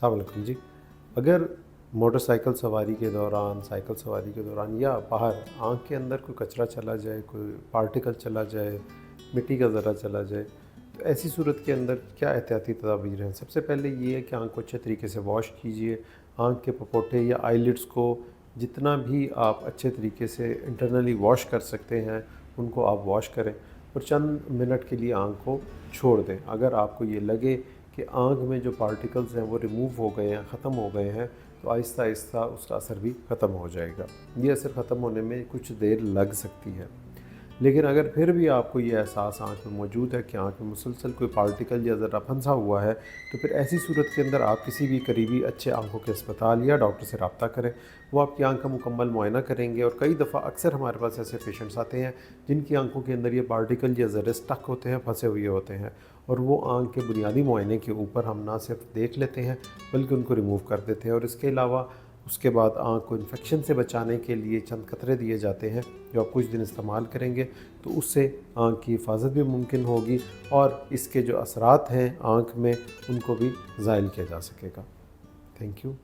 अस्सलाम वालेकुम जी। अगर मोटरसाइकिल सवारी के दौरान, साइकिल सवारी के दौरान या बाहर आँख के अंदर कोई कचरा चला जाए, कोई पार्टिकल चला जाए, मिट्टी का ज़रा चला जाए, तो ऐसी सूरत के अंदर क्या एहतियाती तदाबीर हैं? सबसे पहले ये है कि आँख को अच्छे तरीके से वॉश कीजिए। आँख के पपोटे या आईलिड्स को जितना भी आप अच्छे तरीके से इंटरनली वॉश कर सकते हैं, उनको आप वॉश करें और चंद मिनट के लिए आँख को छोड़ दें। अगर आपको ये लगे कि आँख में जो पार्टिकल्स हैं वो रिमूव हो गए हैं, ख़त्म हो गए हैं, तो आहिस्ता आहिस्ता उसका असर भी ख़त्म हो जाएगा। ये असर ख़त्म होने में कुछ देर लग सकती है, लेकिन अगर फिर भी आपको ये एहसास आँख में मौजूद है कि आँख में मुसलसल कोई पार्टिकल या ज़रा फंसा हुआ है, तो फिर ऐसी सूरत के अंदर आप किसी भी करीबी अच्छे आँखों के अस्पताल या डॉक्टर से रब्ता करें। वो आपकी आँख का मुकम्मल मुआयना करेंगे। और कई दफ़ा अक्सर हमारे पास ऐसे पेशेंट्स आते हैं जिनकी आँखों के अंदर ये पार्टिकल या ज़रे स्टक होते हैं, फंसे हुए होते हैं, और वो आँख के बुनियादी मुआयने के ऊपर हम ना सिर्फ देख लेते हैं बल्कि उनको रिमूव कर देते हैं। और इसके अलावा उसके बाद आँख को इन्फेक्शन से बचाने के लिए चंद कतरे दिए जाते हैं जो आप कुछ दिन इस्तेमाल करेंगे तो उससे आँख की हिफाजत भी मुमकिन होगी और इसके जो असरात हैं आँख में उनको भी ज़ाइल किया जा सकेगा। Thank you.